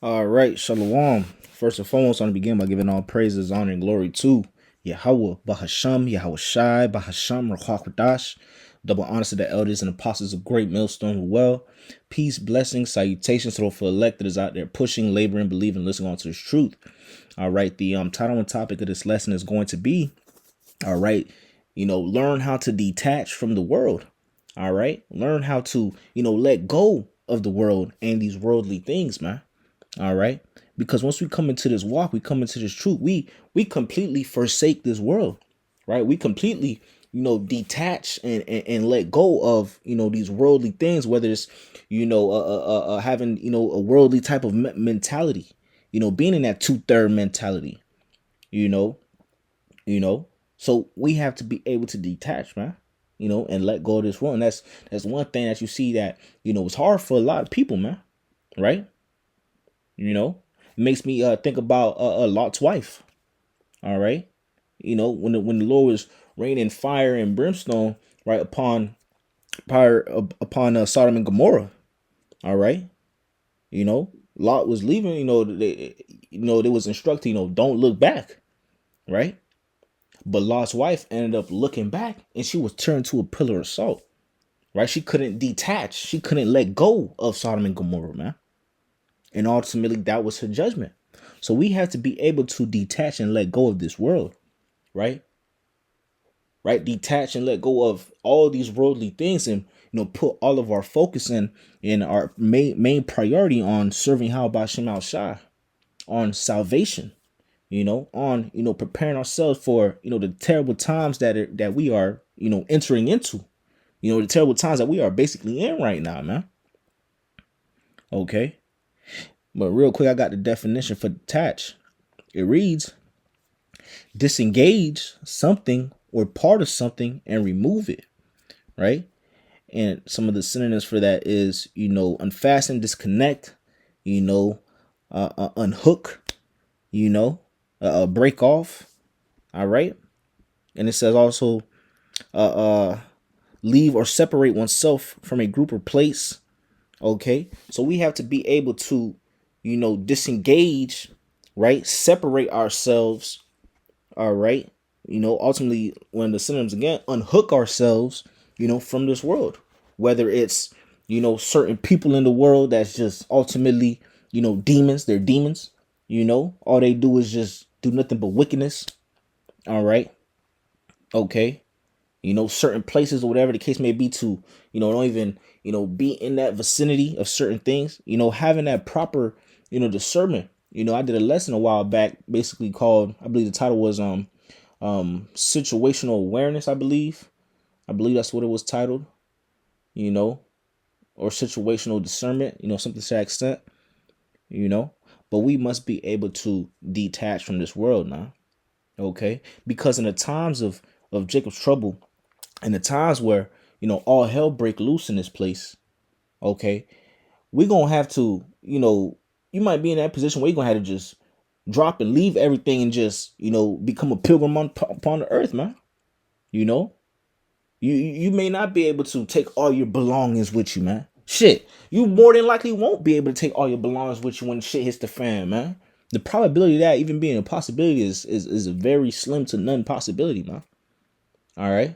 All right, Shalom. First and foremost, I want to begin by giving all praises, honor, and glory to Yahweh, Bahasham, Yahweh Shai, Bahasham, Rakwakadash. Double honors to the elders and apostles of Great Millstone. Well, peace, blessings, salutations to the full elect that is out there pushing, laboring, believing, listening on to this truth. All right, the title and topic of this lesson is going to be, all right, learn how to detach from the world. All right, learn how to, let go of the world and these worldly things, man. All right. Because once we come into this walk, we come into this truth, we completely forsake this world, right? We completely, detach and let go of, these worldly things, whether it's, having, a worldly type of mentality, being in that 2/3 mentality, you know, you know. So we have to be able to detach, man, and let go of this world. And that's one thing that you see that, it's hard for a lot of people, man, right? It makes me think about Lot's wife. All right, when the Lord was raining fire and brimstone right upon Sodom and Gomorrah. All right, Lot was leaving. They was instructed. Don't look back. Right, but Lot's wife ended up looking back, and she was turned to a pillar of salt. Right, she couldn't detach. She couldn't let go of Sodom and Gomorrah, man. And ultimately, that was her judgment. So we have to be able to detach and let go of this world, right? Right? Detach and let go of all these worldly things, and put all of our focus in our main priority on serving how about Shemal Shah, on salvation, on preparing ourselves for the terrible times that we are entering into, the terrible times that we are basically in right now, man. Okay. But real quick, I got the definition for detach. It reads, disengage something or part of something and remove it, right? And some of the synonyms for that is, unfasten, disconnect, unhook, break off. All right. And it says also, leave or separate oneself from a group or place. Okay. So we have to be able to, disengage, right? Separate ourselves. All right. Ultimately, when the synonyms again, unhook ourselves, from this world, whether it's, certain people in the world that's just ultimately, demons, they're demons, all they do is just do nothing but wickedness. All right. Okay. Certain places or whatever the case may be to, don't even, be in that vicinity of certain things, having that proper, discernment. I did a lesson a while back, basically called, I believe the title was, situational awareness. I believe that's what it was titled, you know or situational discernment, something to that extent, you know but we must be able to detach from this world now. Okay, because in the times of Jacob's trouble, and the times where all hell break loose in this place, okay, we're gonna have to, you might be in that position where you're gonna have to just drop and leave everything and just become a pilgrim upon the earth, man. you know you may not be able to take all your belongings with you, man. Shit, you more than likely won't be able to take all your belongings with you when shit hits the fan, man. The probability of that even being a possibility is a very slim to none possibility, man. All right.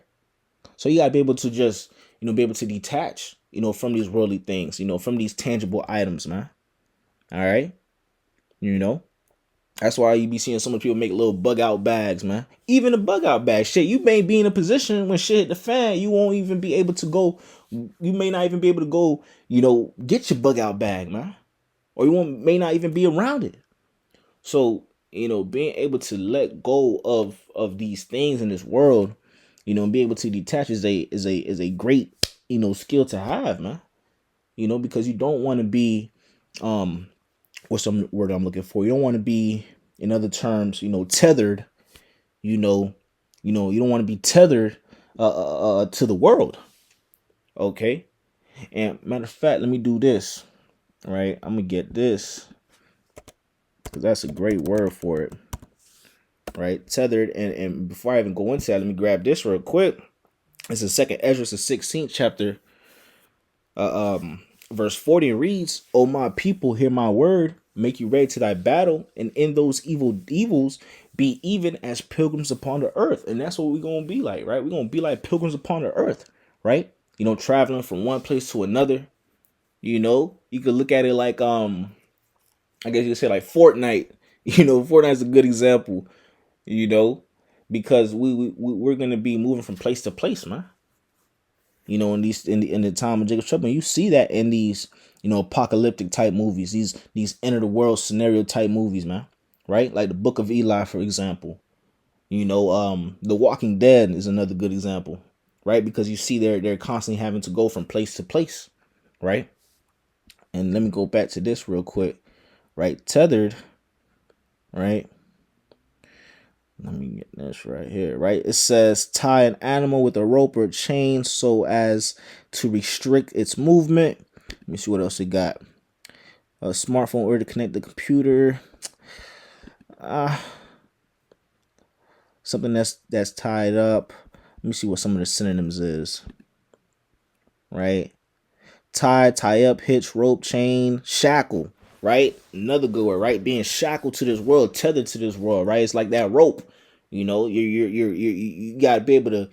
So you gotta be able to just, be able to detach, from these worldly things, from these tangible items, man. All right. You know, that's why you be seeing so many people make little bug out bags, man. Even the bug out bag, shit, you may be in a position when shit hit the fan, you won't even be able to go. You may not even be able to go, get your bug out bag, man, or you won't may not even be around it. So, being able to let go of these things in this world, and be able to detach is a great, skill to have, man. Because you don't want to be, what's some word I'm looking for? You don't want to be, in other terms, tethered. You don't want to be tethered to the world. Okay. And matter of fact, let me do this. Right. I'm gonna get this because that's a great word for it. Right. Tethered. And before I even go into that, let me grab this real quick. It's the second Ezra, the 16th chapter, verse 40, and reads, "O my people, hear my word. make you ready to thy battle, and in those evils be even as pilgrims upon the earth. And that's what we're gonna be like, right? We're gonna be like pilgrims upon the earth, right? Traveling from one place to another. You could look at it like I guess you could say like Fortnite. Fortnite's a good example, you know, because we're gonna be moving from place to place, man. In the time of Jacob Trouble, you see that in these apocalyptic type movies, these end of the world scenario type movies, man. Right, like the Book of Eli, for example. The Walking Dead is another good example, right? Because you see they're constantly having to go from place to place, right? And let me go back to this real quick, right? Tethered, right? Let me get this right here, right? It says tie an animal with a rope or chain so as to restrict its movement. Let me see what else it got. A smartphone order to connect the computer. Something that's tied up. Let me see what some of the synonyms is. Right? Tie up, hitch, rope, chain, shackle. Right? Another good word, right? Being shackled to this world, tethered to this world, right? It's like that rope. You gotta be able to,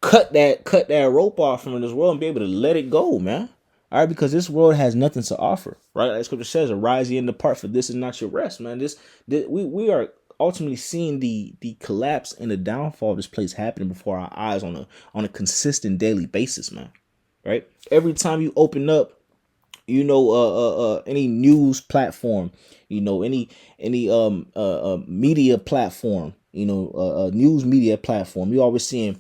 cut that rope off from this world and be able to let it go, man. All right, because this world has nothing to offer, right? Like Scripture says, "Arise ye and depart, for this is not your rest, man." We are ultimately seeing the collapse and the downfall of this place happening before our eyes on a consistent daily basis, man. Right? Every time you open up any news platform, any media platform, news media platform, you always seeing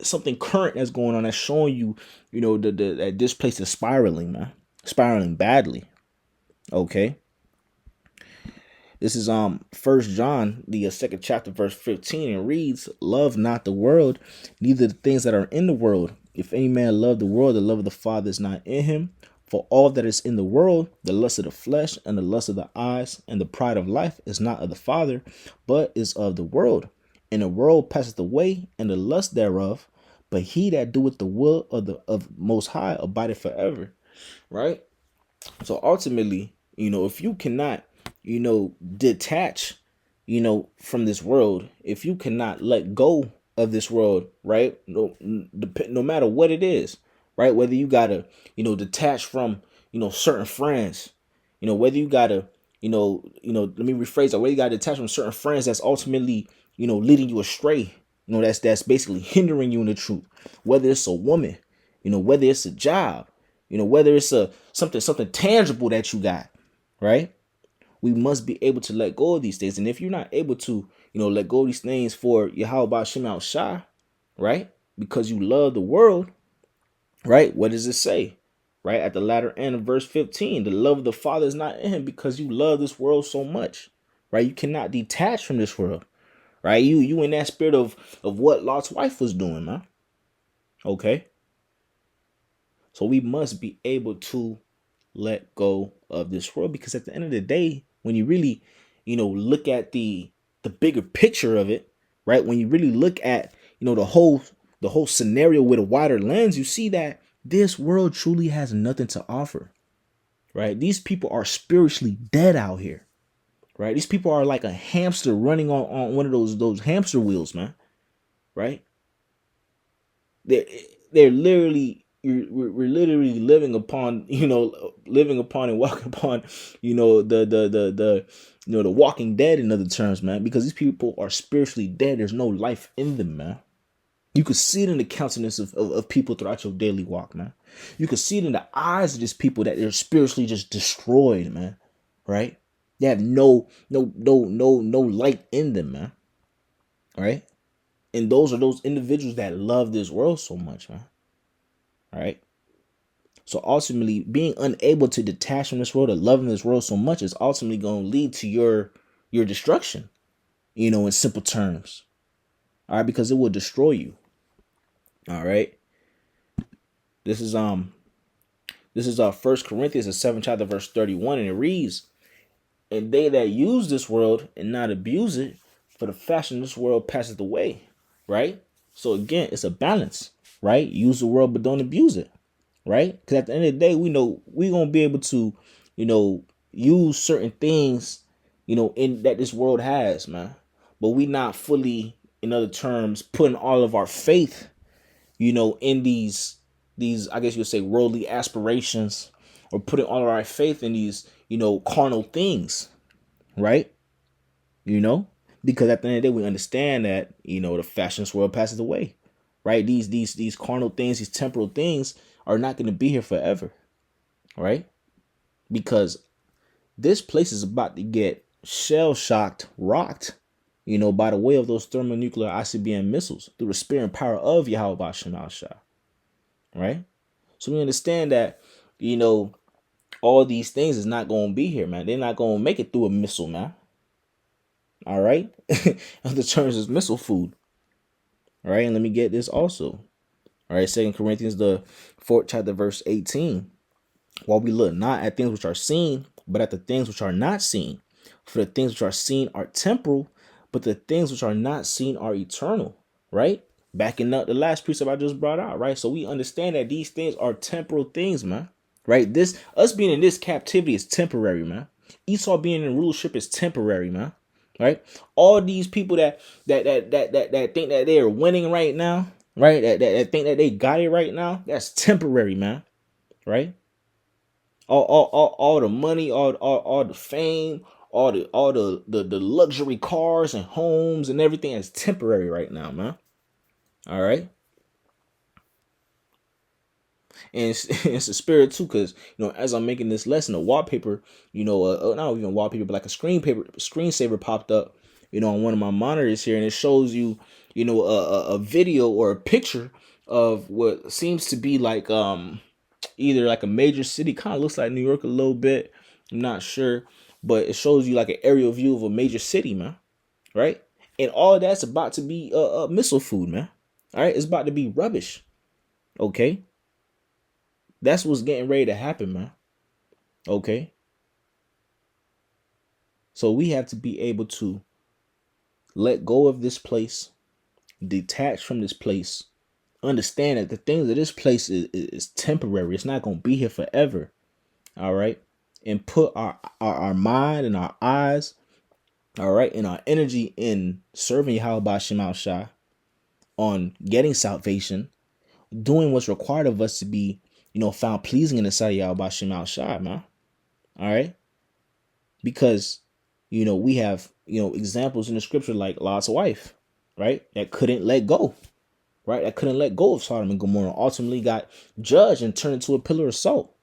something current that's going on that's showing you that this place is spiraling, man, spiraling badly. Okay, this is First John, the second chapter, verse 15, and reads, "Love not the world, neither the things that are in the world. If any man love the world, the love of the Father is not in him. For all that is in the world, the lust of the flesh, and the lust of the eyes, and the pride of life, is not of the Father, but is of the world. And the world passeth away, and the lust thereof. But he that doeth the will of Most High abideth forever." Right. So ultimately, if you cannot, detach, from this world, if you cannot let go of this world, right? No matter what it is, right? Whether you gotta, detach from, certain friends, whether you gotta, let me rephrase that. Whether you gotta detach from certain friends that's ultimately, leading you astray, that's basically hindering you in the truth. Whether it's a woman, whether it's a job, whether it's something tangible that you got, right? We must be able to let go of these things. And if you're not able to, let go of these things for Yahweh Shem Shah, right? Because you love the world, right? What does it say? Right at the latter end of verse 15, the love of the Father is not in him because you love this world so much, right? You cannot detach from this world, right? You in that spirit of what Lot's wife was doing, man. Okay. So we must be able to let go of this world, because at the end of the day, when you really, look at the bigger picture of it, right? When you really look at, the whole scenario with a wider lens, you see that this world truly has nothing to offer, right? These people are spiritually dead out here, right? These people are like a hamster running on one of those hamster wheels, man, right? They're they're literally we're literally living upon and walking upon the Walking Dead, in other terms, man, because these people are spiritually dead. There's no life in them, man. You could see it in the countenance of people throughout your daily walk, man. You could see it in the eyes of these people that they're spiritually just destroyed, man. Right? They have no light in them, man. Right? And those are those individuals that love this world so much, man. All right. So ultimately, being unable to detach from this world or loving this world so much is ultimately going to lead to your destruction, in simple terms. All right, because it will destroy you. All right. This is First Corinthians, the 7th chapter, verse 31, and it reads, "And they that use this world and not abuse it, for the fashion of this world passeth away." Right? So again, it's a balance, right? Use the world but don't abuse it. Right? Because at the end of the day, we know we're gonna be able to, use certain things, in that this world has, man. But we not fully, in other terms, putting all of our faith, in these I guess you'll say worldly aspirations, or putting all of our faith in these, carnal things, right? You know, because at the end of the day, we understand that the fashionous world passes away, right? These carnal things, these temporal things, are not going to be here forever, right? Because this place is about to get shell shocked, rocked, by the way of those thermonuclear ICBM missiles through the spirit and power of Yahweh Bashem Shah, right? So we understand that, all these things is not going to be here, man. They're not going to make it through a missile, man. All right. Other terms is missile food. All right. And let me get this also. All right. 2 Corinthians, the 4th chapter, verse 18. While we look not at things which are seen, but at the things which are not seen. For the things which are seen are temporal, but the things which are not seen are eternal. Right? Backing up the last precept I just brought out. Right? So we understand that these things are temporal things, man. Right? This, us being in this captivity is temporary, man. Esau being in rulership is temporary, man. Right? All these people that think that they are winning right now, right? That think that they got it right now, that's temporary, man. Right? All the money, all the fame, all the luxury cars and homes and everything is temporary right now, man. All right. And it's a spirit too, because as I'm making this lesson, a wallpaper, not even wallpaper, but like a screensaver popped up, on one of my monitors here, and it shows you, a video or a picture of what seems to be like either like a major city, kind of looks like New York a little bit, I'm not sure, but it shows you like an aerial view of a major city, man, right? And all that's about to be missile food, man. All right, it's about to be rubbish. Okay. That's what's getting ready to happen, man. Okay. So we have to be able to let go of this place, detach from this place, understand that the things of this place is temporary. It's not going to be here forever. All right. And put our mind and our eyes, all right, and our energy in serving Yahweh Shema Shah, on getting salvation, doing what's required of us to be, found pleasing in the sight of Yahweh Shema Shah, man. All right. Because, we have, examples in the scripture like Lot's wife, right? That couldn't let go, right? That couldn't let go of Sodom and Gomorrah, ultimately got judged and turned into a pillar of salt.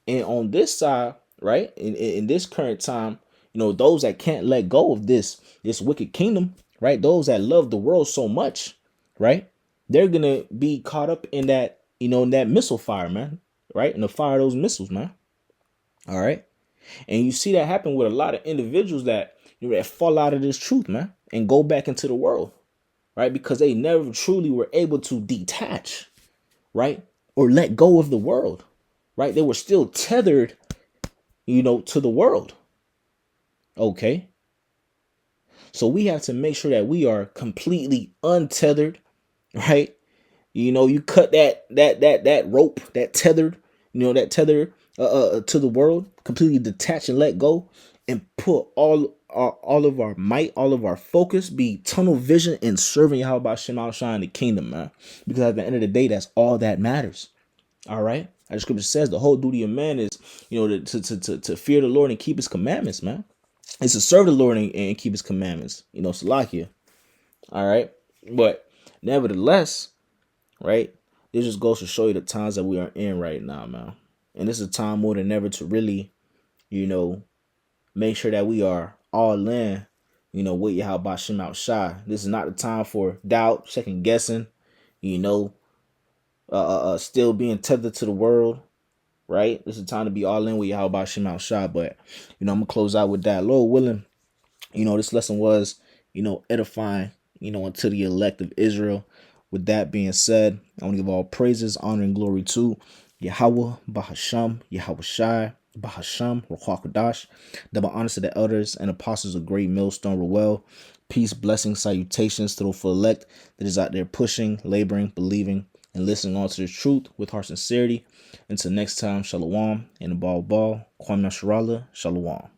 And on this side, right, in this current time, those that can't let go of this wicked kingdom, right? Those that love the world so much, right? They're going to be caught up in that, in that missile fire, man, right? In the fire of those missiles, man. All right. And you see that happen with a lot of individuals that, that fall out of this truth, man, and go back into the world, right? Because they never truly were able to detach, right? Or let go of the world, right? They were still tethered, to the world. Okay. So we have to make sure that we are completely untethered, right? You cut that rope, that tethered, that tether to the world, completely detach and let go, and put all of our might, all of our focus, be tunnel vision in serving Yahweh Shema Shah in the kingdom, man. Because at the end of the day, that's all that matters. All right. As the scripture says, the whole duty of man is, to fear the Lord and keep his commandments, man. It's to serve the Lord and keep his commandments, Salakia. All right. But nevertheless, right, this just goes to show you the times that we are in right now, man. And this is a time more than ever to really, make sure that we are all in, with Yahweh Shema Shah. This is not the time for doubt, second guessing, still being tethered to the world, right? This is time to be all in with Yahweh Shema Shah. But, I'm going to close out with that. Lord willing, this lesson was, edifying, unto the elect of Israel. With that being said, I want to give all praises, honor, and glory to Yahweh, Bahasham, Yahweh Shai, Bahasham, Ruach Kodash. Double honors to the elders and apostles of Great Millstone Ruel. Peace, blessings, salutations to the full elect that is out there pushing, laboring, believing, and listening on to the truth with heart sincerity. Until next time, shalom and ball, Kwame Sharala, shalom.